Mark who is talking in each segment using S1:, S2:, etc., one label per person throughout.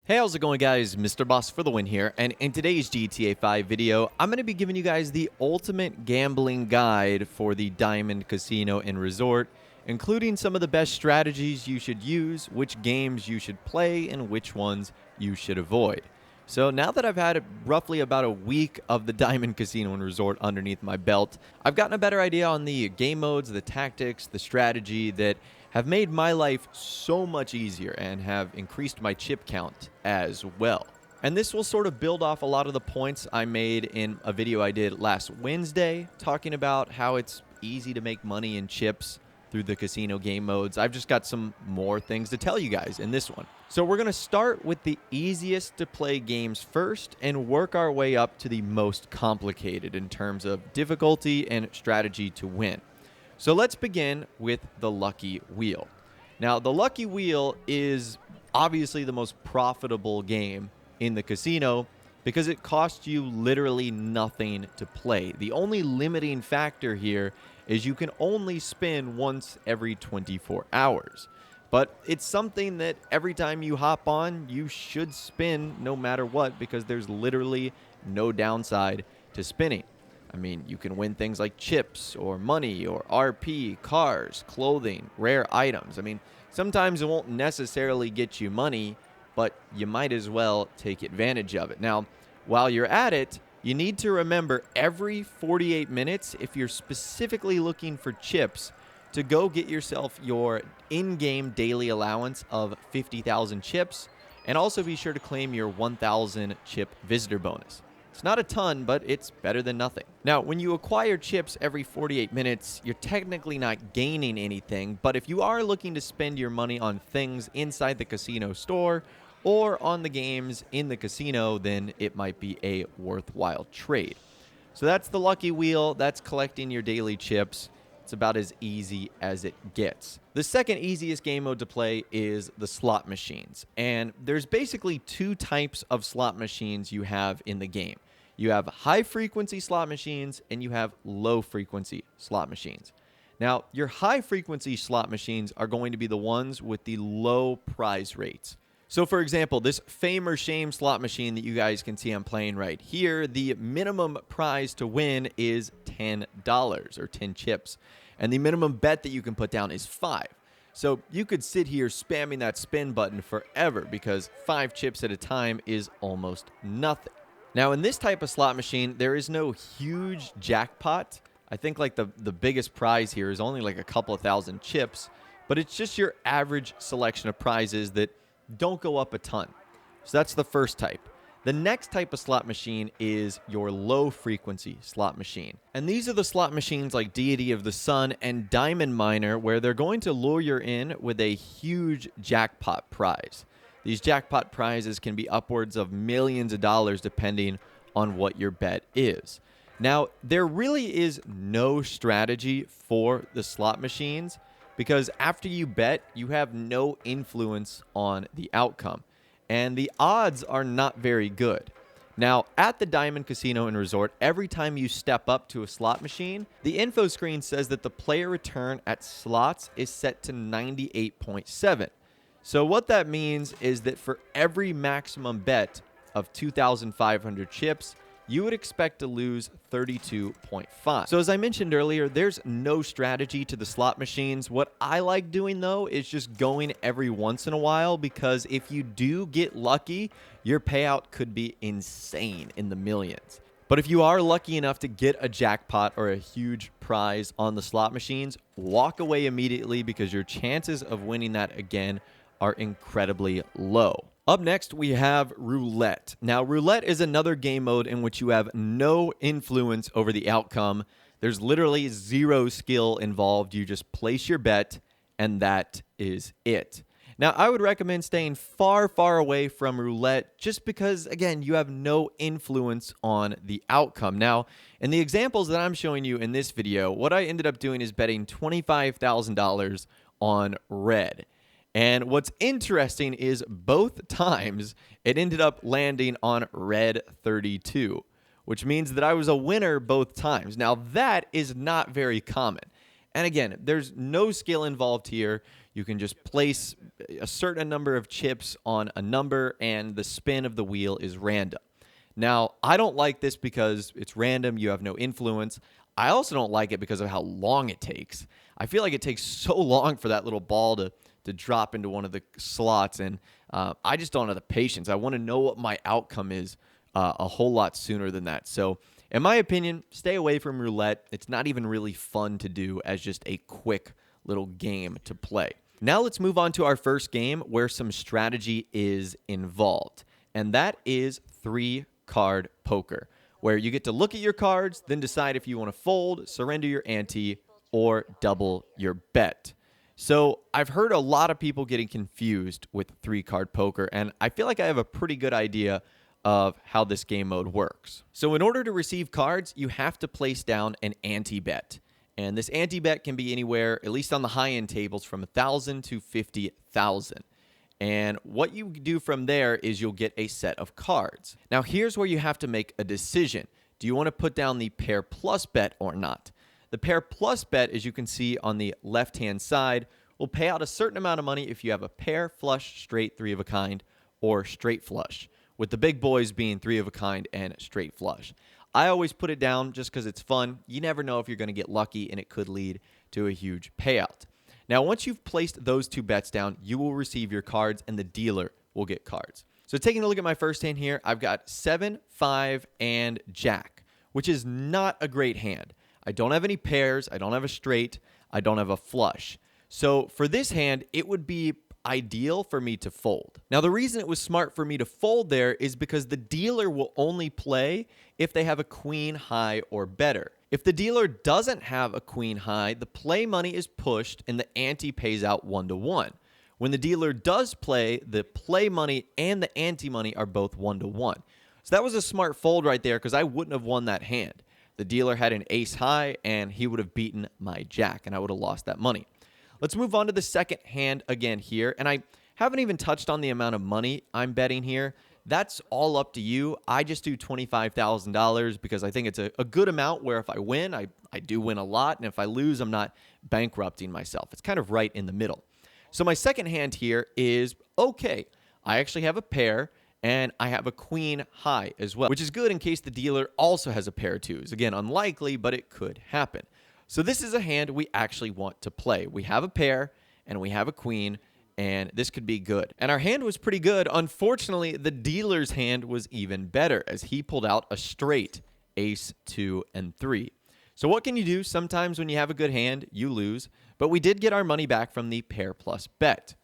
S1: Hey, how's it going, guys? Mr. Boss for the win here, and in today's GTA 5 video, I'm going to be giving you guys the ultimate gambling guide for the Diamond Casino and Resort, including some of the best strategies you should use, which games you should play, and which ones you should avoid. So now that I've had roughly about a week of the Diamond Casino and Resort underneath my belt, I've gotten a better idea on the game modes, the tactics, the strategy that have made my life so much easier and have increased my chip count as well. And this will sort of build off a lot of the points I made in a video I did last Wednesday, talking about how it's easy to make money in chips through the casino game modes. I've just got some more things to tell you guys in this one. So we're going to start with the easiest to play games first and work our way up to the most complicated in terms of difficulty and strategy to win. So let's begin with the Lucky Wheel. Now, the Lucky Wheel is obviously the most profitable game in the casino because it costs you literally nothing to play. The only limiting factor here is you can only spin once every 24 hours. But it's something that every time you hop on, you should spin no matter what because there's literally no downside to spinning. I mean, you can win things like chips or money or RP, cars, clothing, rare items. I mean, sometimes it won't necessarily get you money, but you might as well take advantage of it. Now, while you're at it, you need to remember every 48 minutes, if you're specifically looking for chips, to go get yourself your in-game daily allowance of 50,000 chips, and also be sure to claim your 1,000 chip visitor bonus. It's not a ton, but it's better than nothing. Now, when you acquire chips every 48 minutes, you're technically not gaining anything, but if you are looking to spend your money on things inside the casino store or on the games in the casino, then it might be a worthwhile trade. So that's the Lucky Wheel. That's collecting your daily chips. It's about as easy as it gets. The second easiest game mode to play is the slot machines. And there's basically two types of slot machines you have in the game. You have high-frequency slot machines, and you have low-frequency slot machines. Now, your high-frequency slot machines are going to be the ones with the low prize rates. So, for example, this Fame or Shame slot machine that you guys can see I'm playing right here, the minimum prize to win is $10 or 10 chips. And the minimum bet that you can put down is 5. So you could sit here spamming that spin button forever because 5 chips at a time is almost nothing. Now, in this type of slot machine, there is no huge jackpot. I think like the biggest prize here is only like a couple of thousand chips, but it's just your average selection of prizes that don't go up a ton. So that's the first type. The next type of slot machine is your low-frequency slot machine. And these are the slot machines like Deity of the Sun and Diamond Miner, where they're going to lure you in with a huge jackpot prize. These jackpot prizes can be upwards of millions of dollars depending on what your bet is. Now, there really is no strategy for the slot machines because after you bet, you have no influence on the outcome. And the odds are not very good. Now, at the Diamond Casino and Resort, every time you step up to a slot machine, the info screen says that the player return at slots is set to 98.7. So what that means is that for every maximum bet of 2,500 chips, you would expect to lose 32.5. So as I mentioned earlier, there's no strategy to the slot machines. What I like doing, though, is just going every once in a while because if you do get lucky, your payout could be insane in the millions. But if you are lucky enough to get a jackpot or a huge prize on the slot machines, walk away immediately because your chances of winning that again are incredibly low. Up next, we have Roulette. Now, Roulette is another game mode in which you have no influence over the outcome. There's literally zero skill involved. You just place your bet, and that is it. Now, I would recommend staying far, far away from Roulette just because, again, you have no influence on the outcome. Now, in the examples that I'm showing you in this video, what I ended up doing is betting $25,000 on red. And what's interesting is both times it ended up landing on red 32, which means that I was a winner both times. Now, that is not very common. And again, there's no skill involved here. You can just place a certain number of chips on a number, and the spin of the wheel is random. Now, I don't like this because it's random. You have no influence. I also don't like it because of how long it takes. I feel like it takes so long for that little ball to drop into one of the slots, and I just don't have the patience. I want to know what my outcome is a whole lot sooner than that. So, in my opinion, stay away from roulette. It's not even really fun to do as just a quick little game to play. Now let's move on to our first game where some strategy is involved, and that is 3-card poker, where you get to look at your cards, then decide if you want to fold, surrender your ante, or double your bet. So I've heard a lot of people getting confused with 3-card poker, and I feel like I have a pretty good idea of how this game mode works. So in order to receive cards, you have to place down an ante bet. And this ante bet can be anywhere, at least on the high-end tables, from 1,000 to 50,000. And what you do from there is you'll get a set of cards. Now, here's where you have to make a decision. Do you want to put down the pair plus bet or not? The pair plus bet, as you can see on the left-hand side, will pay out a certain amount of money if you have a pair, flush, straight, 3 of a kind, or straight flush, with the big boys being 3 of a kind and straight flush. I always put it down just because it's fun. You never know if you're going to get lucky, and it could lead to a huge payout. Now, once you've placed those 2 bets down, you will receive your cards, and the dealer will get cards. So taking a look at my first hand here, I've got 7, 5, and Jack, which is not a great hand. I don't have any pairs. I don't have a straight. I don't have a flush. So for this hand, it would be ideal for me to fold. Now, the reason it was smart for me to fold there is because the dealer will only play if they have a queen high or better. If the dealer doesn't have a queen high, the play money is pushed and the ante pays out 1-to-1. When the dealer does play, the play money and the ante money are both 1-to-1. So that was a smart fold right there because I wouldn't have won that hand. The dealer had an ace high and he would have beaten my jack and I would have lost that money. Let's move on to the second hand again here. And I haven't even touched on the amount of money I'm betting here. That's all up to you. I just do $25,000 because I think it's a good amount where if I win, I do win a lot. And if I lose, I'm not bankrupting myself. It's kind of right in the middle. So my second hand here is okay. I actually have a pair and I have a queen high as well, which is good in case the dealer also has a pair of twos. Again, unlikely, but it could happen. So this is a hand we actually want to play. We have a pair and we have a queen, and this could be good. And our hand was pretty good. Unfortunately, the dealer's hand was even better as he pulled out a straight ace, 2, and 3. So what can you do? Sometimes when you have a good hand, you lose, but we did get our money back from the pair plus bet.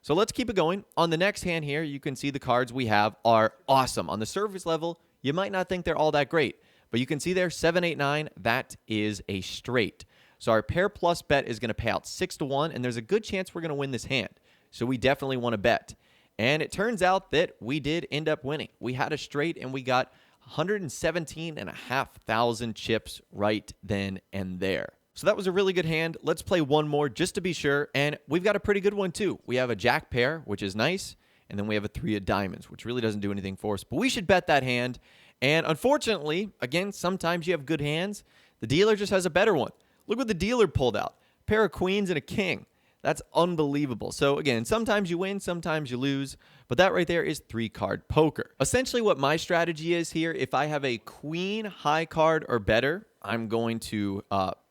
S1: So let's keep it going. On the next hand here, you can see the cards we have are awesome. On the surface level, you might not think they're all that great, but you can see there 7, 8, 9, that is a straight. So our pair plus bet is going to pay out 6-to-1, and there's a good chance we're going to win this hand. So we definitely want to bet. And it turns out that we did end up winning. We had a straight, and we got 117,500 chips right then and there. So that was a really good hand. Let's play one more just to be sure. And we've got a pretty good one too. We have a jack pair, which is nice. And then we have a 3 of diamonds, which really doesn't do anything for us. But we should bet that hand. And unfortunately, again, sometimes you have good hands. The dealer just has a better one. Look what the dealer pulled out. A pair of queens and a king. That's unbelievable. So again, sometimes you win, sometimes you lose. But that right there is 3-card poker. Essentially what my strategy is here, if I have a queen high card or better, I'm going to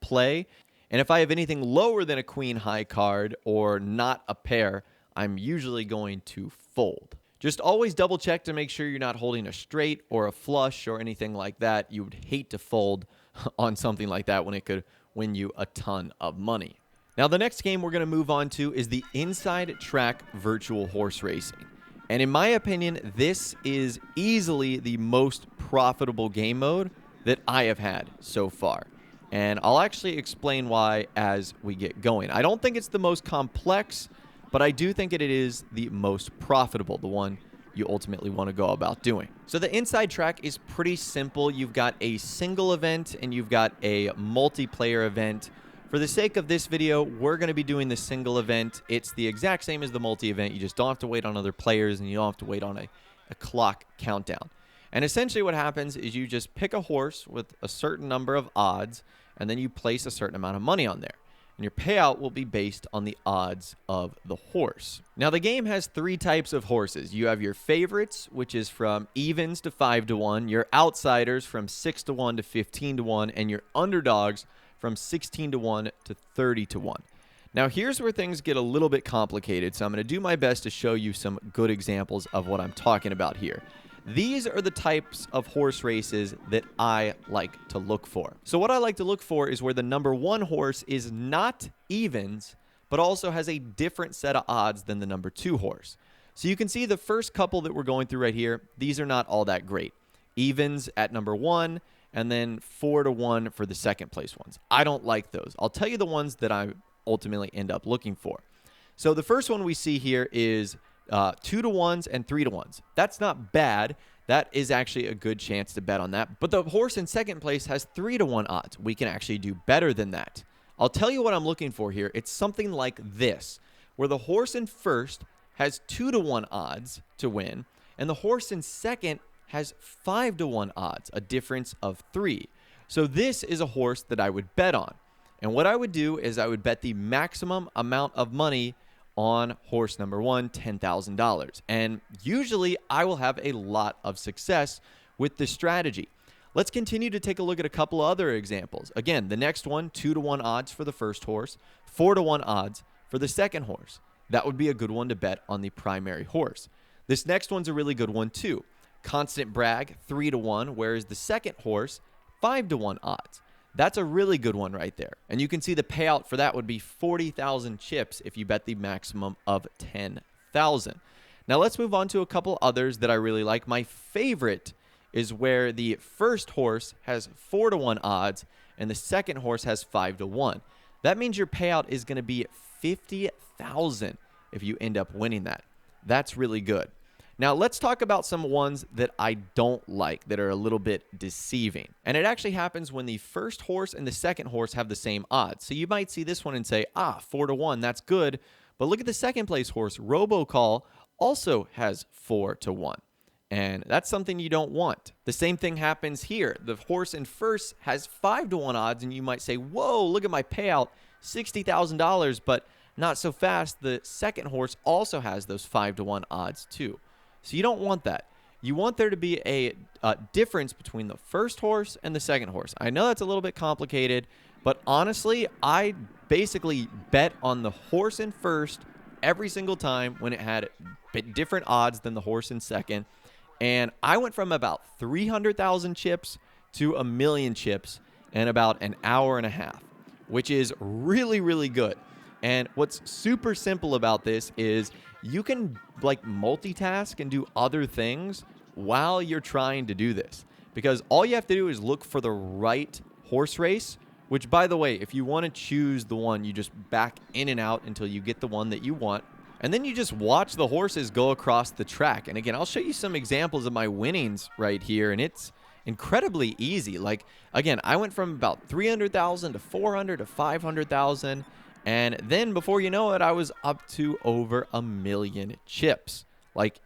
S1: play. And if I have anything lower than a queen high card or not a pair, I'm usually going to fold. Just always double check to make sure you're not holding a straight or a flush or anything like that. You would hate to fold on something like that when it could win you a ton of money. Now, the next game we're going to move on to is the Inside Track Virtual Horse Racing. And in my opinion, this is easily the most profitable game mode that I have had so far. And I'll actually explain why as we get going. I don't think it's the most complex, but I do think it is the most profitable, the one you ultimately want to go about doing. So the Inside Track is pretty simple. You've got a single event and you've got a multiplayer event. For the sake of this video, we're going to be doing the single event. It's the exact same as the multi-event. You just don't have to wait on other players and you don't have to wait on a clock countdown. And essentially what happens is you just pick a horse with a certain number of odds and then you place a certain amount of money on there. and your payout will be based on the odds of the horse. Now, the game has 3 types of horses. You have your favorites, which is from evens to 5-1, your outsiders from 6-1 to 15-1, and your underdogs from 16-1 to 30-1. Now, here's where things get a little bit complicated, so I'm going to do my best to show you some good examples of what I'm talking about here. These are the types of horse races that I like to look for. So what I like to look for is where the number 1 horse is not evens, but also has a different set of odds than the number 2 horse. So you can see the first couple that we're going through right here, these are not all that great. Evens at number 1, and then 4-1 for the second place ones. I don't like those. I'll tell you the ones that I ultimately end up looking for. So the first one we see here is 2-1s and 3-1s. That's not bad. That is actually a good chance to bet on that. But the horse in second place has 3-1 odds. We can actually do better than that. I'll tell you what I'm looking for here. It's something like this, where the horse in first has 2-1 odds to win, and the horse in second has 5-1 odds, a difference of 3. So this is a horse that I would bet on. And what I would do is I would bet the maximum amount of money on horse number 1, $10,000. And usually I will have a lot of success with this strategy. Let's continue to take a look at a couple other examples. Again, the next one, 2-1 odds for the first horse, 4-1 odds for the second horse. That would be a good one to bet on the primary horse. This next one's a really good one too. Constant Brag, 3-1, whereas the second horse, 5-1 odds. That's a really good one right there. And you can see the payout for that would be 40,000 chips if you bet the maximum of 10,000. Now let's move on to a couple others that I really like. My favorite is where the first horse has 4-1 odds and the second horse has 5-1. That means your payout is going to be 50,000 if you end up winning that. That's really good. Now, let's talk about some ones that I don't like that are a little bit deceiving. And it actually happens when the first horse and the second horse have the same odds. So you might see this one and say, 4-1, that's good. But look at the second place horse. Robocall also has 4-1. And that's something you don't want. The same thing happens here. The horse in first has 5-1 odds, and you might say, whoa, look at my payout, $60,000, but not so fast. The second horse also has those 5-1 odds too. So you don't want that. You want there to be a difference between the first horse and the second horse. I know that's a little bit complicated, but honestly, I basically bet on the horse in first every single time when it had different odds than the horse in second. And I went from about 300,000 chips to 1 million chips in about an hour and a half, which is really, really good. And what's super simple about this is you can multitask and do other things while you're trying to do this. Because all you have to do is look for the right horse race, which, by the way, if you want to choose the one, you just back in and out until you get the one that you want. And then you just watch the horses go across the track. And again, I'll show you some examples of my winnings right here. And it's incredibly easy. Again, I went from about 300,000 to 400 to 500,000. And then before you know it, I was up to over 1 million chips,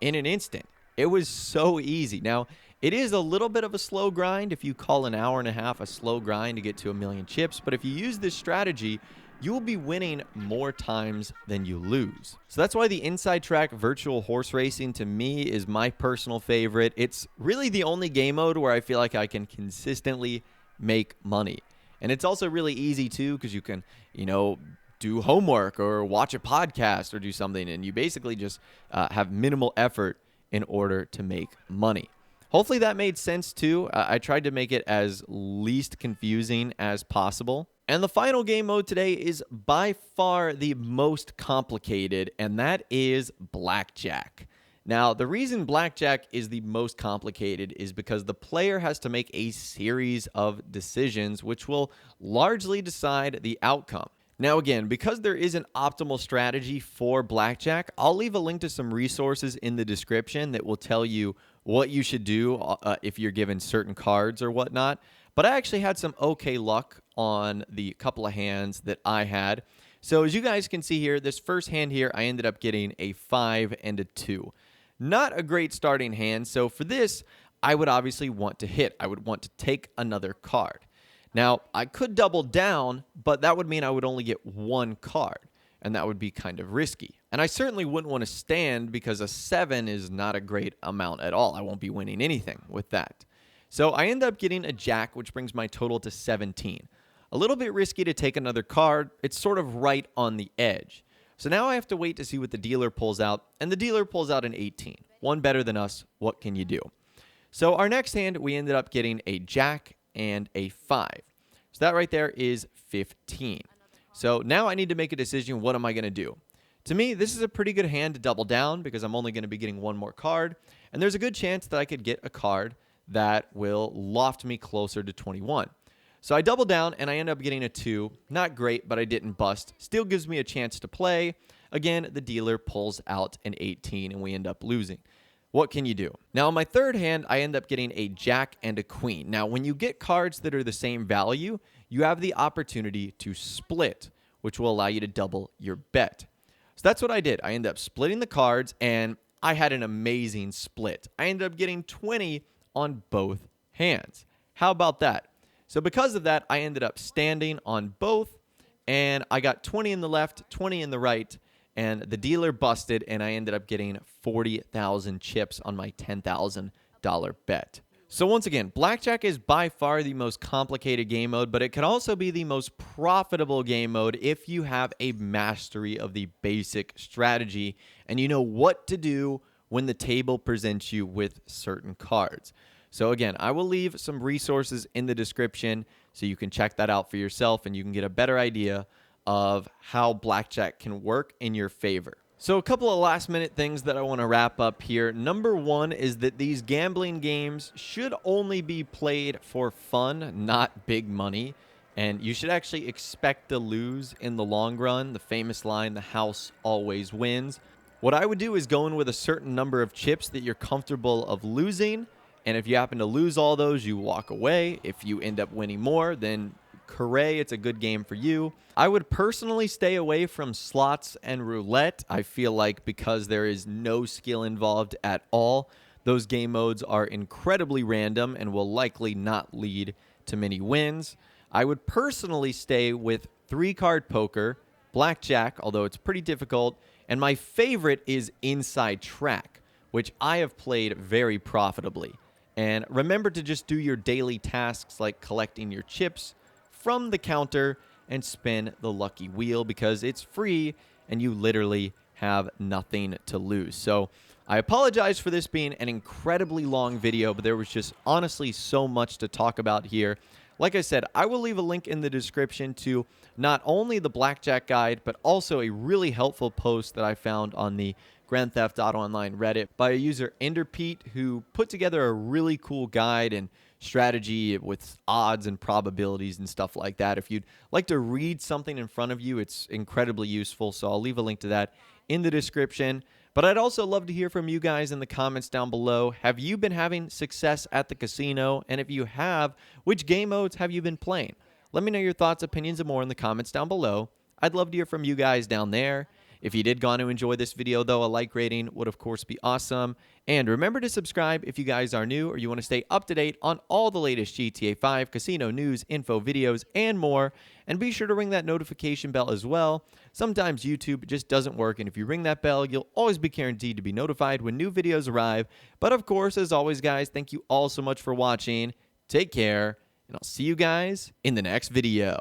S1: in an instant. It was so easy. Now, it is a little bit of a slow grind if you call an hour and a half a slow grind to get to 1 million chips. But if you use this strategy, you will be winning more times than you lose. So that's why the Inside Track virtual horse racing to me is my personal favorite. It's really the only game mode where I feel like I can consistently make money. And it's also really easy too, because you can, do homework or watch a podcast or do something, and you basically just have minimal effort in order to make money. Hopefully that made sense too. I tried to make it as least confusing as possible. And the final game mode today is by far the most complicated, and that is Blackjack. Now, the reason Blackjack is the most complicated is because the player has to make a series of decisions which will largely decide the outcome. Now, again, because there is an optimal strategy for Blackjack, I'll leave a link to some resources in the description that will tell you what you should do if you're given certain cards or whatnot. But I actually had some okay luck on the couple of hands that I had. So as you guys can see here, this first hand here, I ended up getting a 5 and a 2. Not a great starting hand. So for this, I would obviously want to hit. I would want to take another card. Now, I could double down, but that would mean I would only get one card, and that would be kind of risky. And I certainly wouldn't want to stand because a 7 is not a great amount at all. I won't be winning anything with that. So I end up getting a jack, which brings my total to 17. A little bit risky to take another card. It's sort of right on the edge. So now I have to wait to see what the dealer pulls out, and the dealer pulls out an 18. One better than us. What can you do? So our next hand, we ended up getting a jack and a 5. So that right there is 15. So now I need to make a decision. What am I going to do? To me, this is a pretty good hand to double down because I'm only going to be getting one more card. And there's a good chance that I could get a card that will loft me closer to 21. So I double down and I end up getting a 2. Not great, but I didn't bust. Still gives me a chance to play. Again, the dealer pulls out an 18 and we end up losing. What can you do? Now, on my third hand, I end up getting a jack and a queen. Now, when you get cards that are the same value, you have the opportunity to split, which will allow you to double your bet. So that's what I did. I ended up splitting the cards, and I had an amazing split. I ended up getting 20 on both hands. How about that? So because of that, I ended up standing on both, and I got 20 in the left, 20 in the right, and the dealer busted, and I ended up getting 40,000 chips on my $10,000 bet. So once again, Blackjack is by far the most complicated game mode, but it can also be the most profitable game mode if you have a mastery of the basic strategy and you know what to do when the table presents you with certain cards. So again, I will leave some resources in the description so you can check that out for yourself and you can get a better idea of how Blackjack can work in your favor. So a couple of last minute things that I want to wrap up here. Number one is that these gambling games should only be played for fun, not big money. And you should actually expect to lose in the long run. The famous line, the house always wins. What I would do is go in with a certain number of chips that you're comfortable of losing. And if you happen to lose all those, you walk away. If you end up winning more, then hooray, it's a good game for you. I would personally stay away from slots and roulette. I feel like because there is no skill involved at all, those game modes are incredibly random and will likely not lead to many wins. I would personally stay with 3-card poker, blackjack, although it's pretty difficult, and my favorite is Inside Track, which I have played very profitably. And remember to just do your daily tasks like collecting your chips from the counter and spin the lucky wheel because it's free and you literally have nothing to lose. So I apologize for this being an incredibly long video, but there was just honestly so much to talk about here. Like I said, I will leave a link in the description to not only the Blackjack guide, but also a really helpful post that I found on the Grand Theft Auto Online Reddit by a user Enderpete who put together a really cool guide and strategy with odds and probabilities and stuff like that. If you'd like to read something in front of you, it's incredibly useful. So I'll leave a link to that in the description. But I'd also love to hear from you guys in the comments down below. Have you been having success at the casino? And if you have, which game modes have you been playing? Let me know your thoughts, opinions, and more in the comments down below. I'd love to hear from you guys down there. If you did go on to enjoy this video, though, a like rating would, of course, be awesome. And remember to subscribe if you guys are new or you want to stay up to date on all the latest GTA 5 casino news, info, videos, and more. And be sure to ring that notification bell as well. Sometimes YouTube just doesn't work, and if you ring that bell, you'll always be guaranteed to be notified when new videos arrive. But, of course, as always, guys, thank you all so much for watching. Take care, and I'll see you guys in the next video.